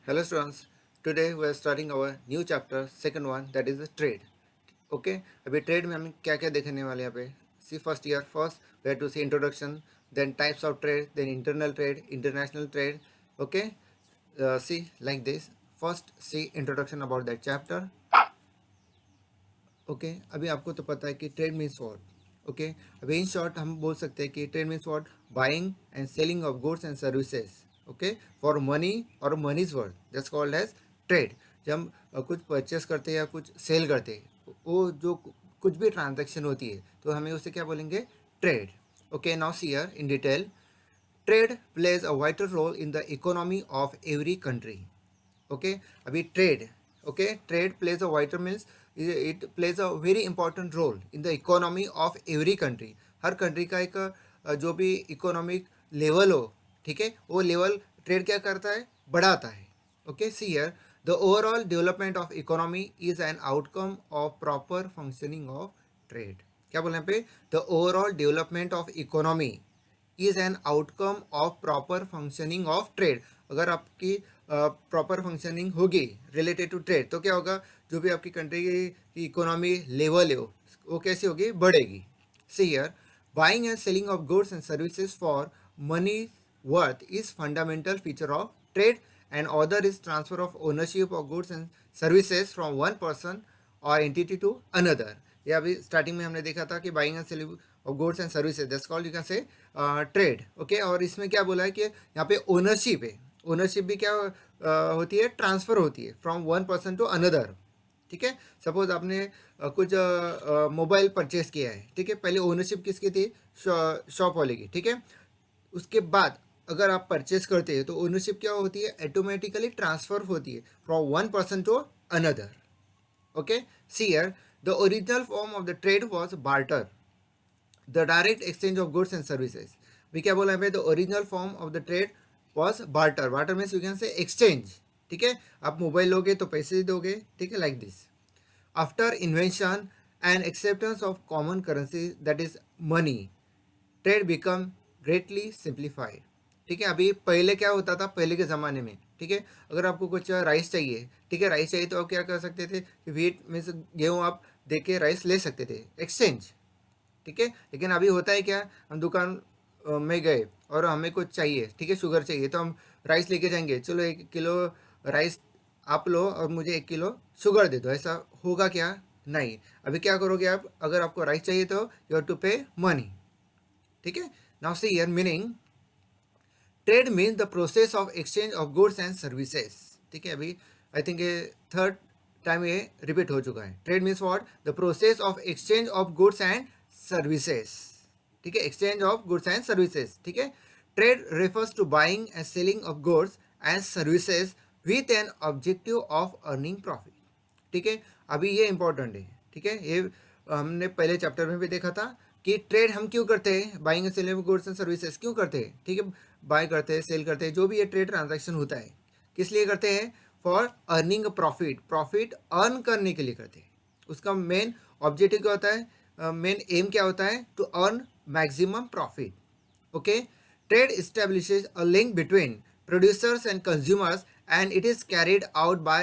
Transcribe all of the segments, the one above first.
Hello students, today we are starting our new chapter, second one, that is the trade. Okay, अभी trade में हम क्या क्या देखने वाले हैं यहाँ पे. See first year, first we have to see introduction, then types of trade, then internal trade, international trade. Okay, see like this. First see introduction about that chapter. Okay अभी आपको तो पता है कि ट्रेड मीन्स व्हाट. ओके अभी in short हम बोल सकते हैं कि trade means what, buying and selling of goods and services. Okay for money और money's worth, that's called as trade. जब हम कुछ परचेस करते हैं या कुछ सेल करते हैं, वो जो कुछ भी ट्रांजैक्शन होती है तो हमें उसे क्या बोलेंगे, trade. Okay now see here in detail. Trade plays a vital role in the economy of every country. Okay अभी trade, okay trade plays a vital means it plays a very important role in the economy of every country. हर country का एक जो भी economic level हो, ठीक है, वो लेवल ट्रेड क्या करता है, बढ़ाता है. Okay see here the overall development of economy is an outcome of proper functioning of trade. क्या बोले यहाँ पे, the overall development of economy is an outcome of proper functioning of trade. अगर आपकी प्रॉपर फंक्शनिंग होगी related to trade तो क्या होगा, जो भी आपकी कंट्री की इकोनॉमी लेवल है वो कैसी होगी, बढ़ेगी. See here buying and selling of goods and services for money worth is fundamental feature of trade and other is transfer of ownership of goods and services from one person और entity to another. ये अभी starting में हमने देखा था कि buying and selling of goods and services, that's called you can से trade. Okay और इसमें क्या बोला है कि यहाँ पे ओनरशिप है. ओनरशिप भी क्या होती है, ट्रांसफ़र होती है from one person to another. ठीक है, सपोज आपने कुछ मोबाइल परचेस किया है, ठीक है, पहले ओनरशिप किसकी थी, शॉप वाले की. ठीक है, उसके बाद अगर आप परचेस करते हैं तो ओनरशिप क्या होती है, ऑटोमेटिकली ट्रांसफ़र होती है from one person to another. Okay see here the original form of the trade was barter, the direct exchange of goods and services. भी क्या बोला है, the original form of the trade was barter. Barter means you can say exchange. ठीक है, आप mobile लोगे तो पैसे दोगे. ठीक है, like this. After invention and acceptance of common currency that is money, trade become greatly simplified. ठीक है, अभी पहले क्या होता था, पहले के ज़माने में, ठीक है, अगर आपको कुछ राइस चाहिए, ठीक है, राइस चाहिए तो आप क्या कर सकते थे, व्हीट मीन्स गेहूँ आप दे के राइस ले सकते थे, एक्सचेंज. ठीक है, लेकिन अभी होता है क्या, हम दुकान में गए और हमें कुछ चाहिए, ठीक है, शुगर चाहिए तो हम राइस लेके जाएंगे, चलो 1 किलो राइस आप लो और मुझे 1 किलो शुगर दे दो. ऐसा होगा क्या, नहीं. अभी क्या करोगे आप, अगर आपको राइस चाहिए तो you have to pay money. ठीक है, now see here meaning trade means the process of exchange of goods and services. ठीक है, अभी आई थिंक ये थर्ड टाइम ये रिपीट हो चुका है. Trade means what, the process of exchange of goods and services. ठीक है, exchange of goods and services. ठीक है, trade refers to buying and selling of goods and services with an objective of earning profit. ठीक है, अभी ये important है. ठीक है, ये हमने पहले चैप्टर में भी देखा था कि ट्रेड हम क्यों करते हैं, buying and selling of goods and services क्यों करते हैं. ठीक है, बाय करते हैं, सेल करते हैं, जो भी ये ट्रेड ट्रांजैक्शन होता है किस लिए करते हैं, for earning profit. Profit earn करने के लिए करते हैं. उसका मेन ऑब्जेक्टिव क्या होता है, मेन एम क्या होता है, to earn maximum profit. Okay, trade establishes a link between producers and consumers and it is carried out by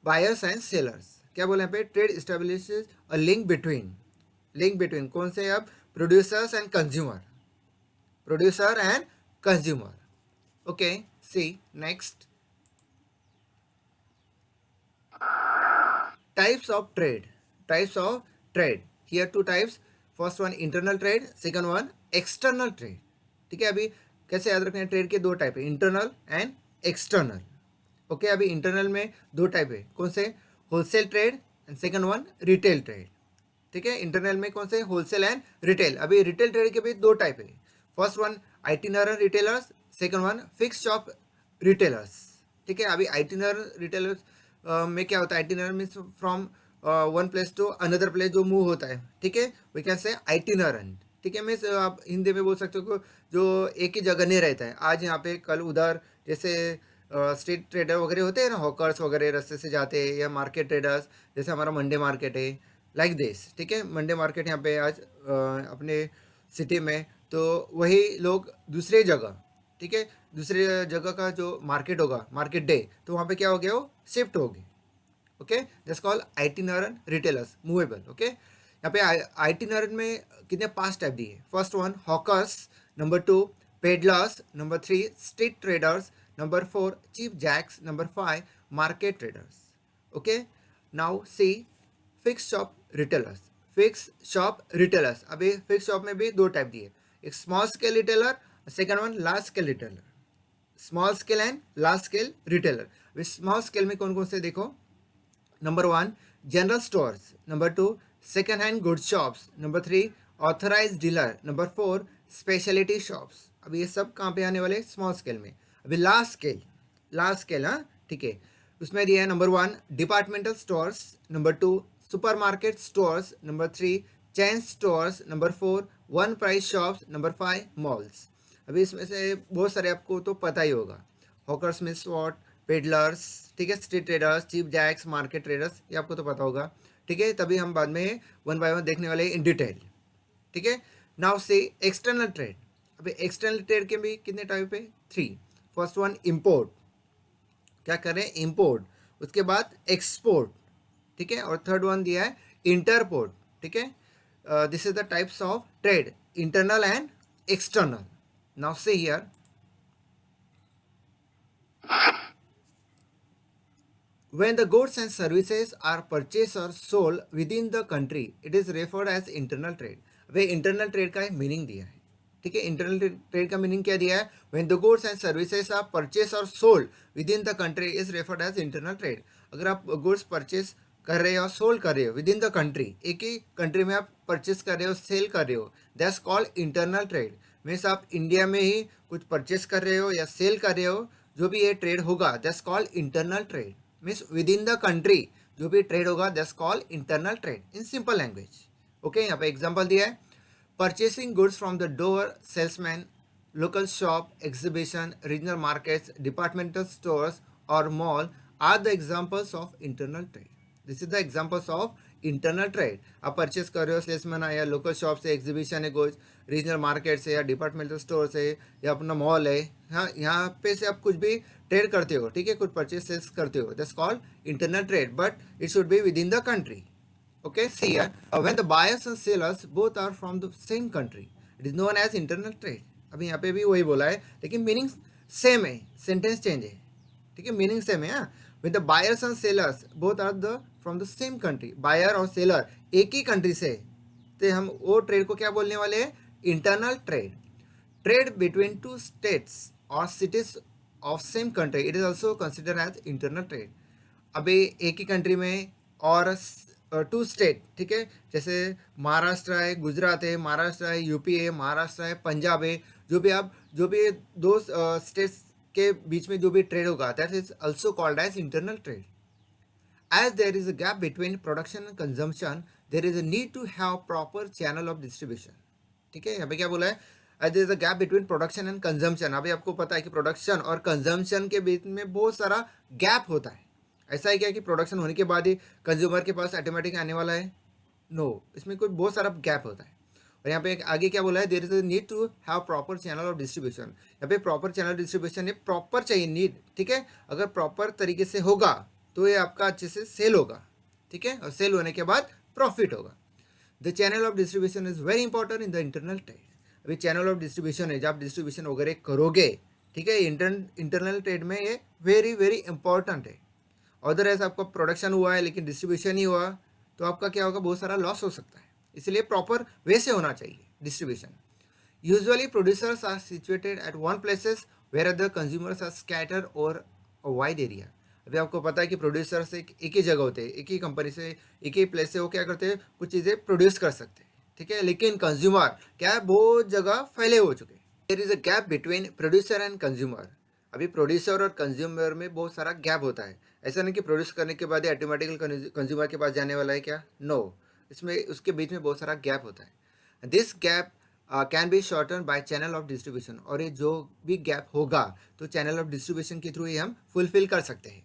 buyers and sellers. क्या बोले यहाँ पे, trade establishes a link between, link between कौन से, अब producers and consumer, producer and consumer. Okay see next types of trade. Types of trade, here two types. First one internal trade, second one external trade. ठीक है, अभी कैसे याद रखना है, ट्रेड के दो टाइप है, इंटरनल एंड एक्सटर्नल. ओके अभी इंटरनल में दो टाइप है, कौन से, wholesale trade and second one retail trade. ठीक है, इंटरनल में कौन से, होलसेल एंड रिटेल. अभी रिटेल ट्रेड के भी दो टाइप है. First one itinerary retailers, second one fix shop retailers. ठीक है, अभी आइटिनररी रिटेलर्स में क्या होता है, itiner means from one place to another place जो मूव होता है. ठीक है, वी कैन से आइटिनरेंट. ठीक है, मीन्स आप हिंदी में बोल सकते हो जो एक ही जगह नहीं रहता है, आज यहाँ पे कल उधर. जैसे स्ट्रीट ट्रेडर वगैरह होते हैं ना, हॉकर्स वगैरह रास्ते से जाते हैं, या मार्केट ट्रेडर्स, जैसे हमारा मंडे मार्केट है, लाइक दिस. ठीक है, मंडे मार्केट यहाँ पे आज अपने सिटी में, तो वही लोग दूसरे जगह ठीक है, दूसरी जगह का जो मार्केट होगा, मार्केट डे, तो वहाँ पे क्या हो गया, वो शिफ्ट हो गया. Okay, just call itinerant retailers, movable. Okay, यहाँ पे आइटिनरेंट में कितने 5 टाइप दिए. First one hawkers, number 2 peddlers, number 3 street traders, number 4 cheap jacks, number 5 market traders. Okay, now see fix shop retailers. Fix shop retailers, अभी fix shop में भी 2 type दिए, एक small scale retailer, second one large scale retailer. Small scale and large scale retailer. अभी small scale में कौन कौन से देखो. Number 1 general stores, number 2 second hand good shops, number 3 authorise dealer, number 4 speciality shops. अब ये सब कहाँ पे आने वाले, स्मॉल स्केल में. अभी लार्ज स्केल, लार्ज स्केल, हाँ ठीक है, उसमें दिया है number 1 departmental stores, number 2 supermarket stores, number 3 chain stores, number 4 one price shops, number 5 malls. अभी इसमें से बहुत सारे आपको तो पता ही होगा, हॉकर्स में स्वॉट, पेडलर्स, ठीक है, street traders, cheap jacks, market traders, ये आपको तो पता होगा. ठीक है, तभी हम बाद में वन बाय वन देखने वाले इन डिटेल. ठीक है, नाउ से एक्सटर्नल ट्रेड. अभी एक्सटर्नल ट्रेड के भी कितने टाइप है, 3. फर्स्ट वन इंपोर्ट, क्या करें, इंपोर्ट. उसके बाद एक्सपोर्ट, ठीक है, और थर्ड वन दिया है इंटरपोर्ट. ठीक है, this is the types of trade, internal and external. Now से here, when the goods and services are purchased or sold within the country, it is referred as internal trade. Way internal trade का meaning दिया है. ठीक है, internal trade का meaning क्या दिया है, when the goods and services are purchased or sold within the country is referred as internal trade. अगर आप गुड्स परचेस कर रहे हो, सोल्ड कर रहे हो विद इन द कंट्री, एक ही कंट्री में आप परचेस कर रहे हो, सेल कर रहे हो, that's called internal trade. Means आप इंडिया में ही कुछ परचेस कर रहे हो या सेल कर रहे हो, जो भी ये ट्रेड होगा that's called internal trade. Means within the country जो भी ट्रेड होगा that's called internal trade in simple language. Okay, यहाँ पे एग्जांपल दिया है, purchasing goods from the door salesman, local shop, exhibition, regional markets, departmental stores और mall are the examples of internal trade. This is the examples of internal trade. आप purchase कर रहे हो salesman है या लोकल शॉप से, exhibition है कुछ, रीजनल मार्केट से या डिपार्टमेंटल स्टोर से या अपना मॉल है, हाँ यहाँ पे से आप कुछ भी ट्रेड करते हो. ठीक है, कुछ परचेस सेल्स करते हो, that's called internal trade, but it should be with in the country. Okay, see here, when the buyers and sellers both are from the same country, it is known as internal trade. अभी यहाँ पे भी वही बोला है, लेकिन meaning same है, sentence change है. ठीक है, मीनिंग सेम है. When the buyers and sellers both are the from the same country, buyer और सेलर एक ही कंट्री से, तो हम वो ट्रेड को क्या बोलने वाले हैं, internal trade. Trade between two states और cities of same country, it is also consider as internal trade. अभी एक ही कंट्री में और 2 स्टेट, ठीक है, जैसे महाराष्ट्र है, गुजरात है, महाराष्ट्र है, यूपी है, महाराष्ट्र है, पंजाब है, जो भी 2 स्टेट्स के बीच में जो भी ट्रेड होगा that is also called as internal trade. As there is a gap between production and consumption, there is a need to have proper channel of distribution. ठीक है, यहाँ पे क्या बोला है, as there is a gap between production and consumption. अभी आपको पता है कि प्रोडक्शन और कंजम्पशन के बीच में बहुत सारा गैप होता है. ऐसा है क्या कि प्रोडक्शन होने के बाद ही कंज्यूमर के पास ऑटोमेटिक आने वाला है, नो, इसमें कोई बहुत सारा गैप होता है. और यहाँ पे आगे क्या बोला है, there is a need to have proper channel of distribution. यहाँ पे प्रॉपर चैनल डिस्ट्रीब्यूशन है, प्रॉपर चाहिए, नीड. ठीक है, अगर प्रॉपर तरीके से होगा तो ये आपका अच्छे से सेल होगा. ठीक है, और सेल होने के बाद प्रॉफिट होगा. The channel of distribution is very important in the internal trade. अभी चैनल ऑफ डिस्ट्रीब्यूशन है, जब आप डिस्ट्रीब्यूशन वगैरह करोगे, ठीक है, इंटरनल ट्रेड में ये वेरी वेरी इंपॉर्टेंट है. अदरवाइज आपका प्रोडक्शन हुआ है लेकिन डिस्ट्रीब्यूशन नहीं हुआ तो आपका क्या होगा, बहुत सारा लॉस हो सकता है. इसलिए प्रॉपर वे से होना चाहिए distribution. Usually producers are situated at one places where the consumers are scatter over a wide area. अभी आपको पता है कि प्रोड्यूसर्स एक ही जगह होते हैं, एक ही कंपनी से, एक ही प्लेस से वो क्या करते हैं, कुछ चीज़ें प्रोड्यूस कर सकते हैं. ठीक है, लेकिन कंज्यूमर क्या है, बहुत जगह फैले हो चुके हैं. There is a gap between producer and consumer. अभी प्रोड्यूसर और कंज्यूमर में बहुत सारा गैप होता है. ऐसा नहीं कि प्रोड्यूस करने के बाद ही ऑटोमेटिकली कंज्यूमर के पास जाने वाला है, क्या, नो, इसमें उसके बीच में बहुत सारा गैप होता है. This gap can be shorten by channel of distribution. और ये जो भी गैप होगा तो चैनल ऑफ डिस्ट्रीब्यूशन के थ्रू ही हम फुलफिल कर सकते हैं.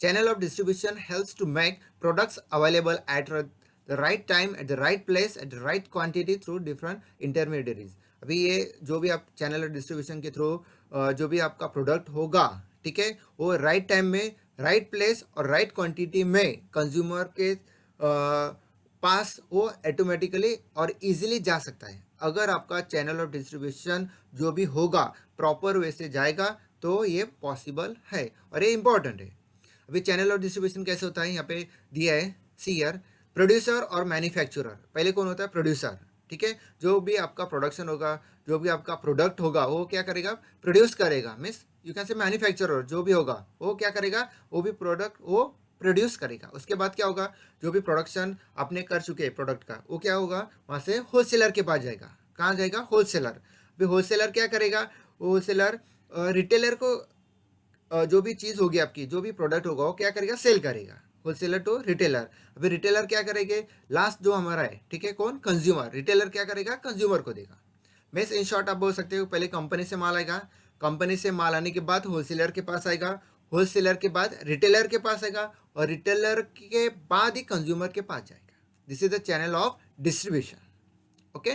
Channel of distribution helps to make products available at the right time, at the right place, at the right quantity through different intermediaries. अभी ये जो भी आप चैनल ऑफ डिस्ट्रीब्यूशन के थ्रू जो भी आपका प्रोडक्ट होगा, ठीक है, वो राइट टाइम में, राइट प्लेस और राइट क्वांटिटी में कंज्यूमर के पास वो ऑटोमेटिकली और इजीली जा सकता है। अगर आपका चैनल ऑफ डिस्ट्रीब्यूशन जो भी होगा प्रॉपर वे से जाएगा तो ये पॉसिबल है और ये इम्पॉर्टेंट है। अभी चैनल ऑफ डिस्ट्रीब्यूशन कैसे होता है, यहाँ पे दिया है, सी हियर, प्रोड्यूसर और मैन्युफैक्चरर। पहले कौन होता है, प्रोड्यूसर, ठीक है, जो भी आपका प्रोडक्शन होगा, जो भी आपका प्रोडक्ट होगा वो क्या करेगा, प्रोड्यूस करेगा, मीन्स यू कैन से मैन्युफैक्चरर जो भी होगा वो क्या करेगा, वो भी प्रोडक्ट वो प्रोड्यूस करेगा। उसके बाद क्या होगा, जो भी प्रोडक्शन आपने कर चुके हैं प्रोडक्ट का, वो क्या होगा, वहाँ से होलसेलर के पास जाएगा। कहाँ जाएगा, होलसेलर। अभी होलसेलर क्या करेगा, होलसेलर रिटेलर को जो भी चीज़ होगी आपकी, जो भी प्रोडक्ट होगा वो क्या करेगा, सेल करेगा, होलसेलर टू रिटेलर। अभी रिटेलर क्या करेंगे, लास्ट जो हमारा है, ठीक है, कौन, कंज्यूमर। रिटेलर क्या करेगा, कंज्यूमर को देगा। मीन्स इन शॉर्ट आप बोल सकते हो पहले कंपनी से माल आएगा, कंपनी से माल आने के बाद होलसेलर के पास आएगा, होलसेलर के बाद रिटेलर के पास आएगा और रिटेलर के बाद ही कंज्यूमर के पास जाएगा। This is the channel of distribution. Okay.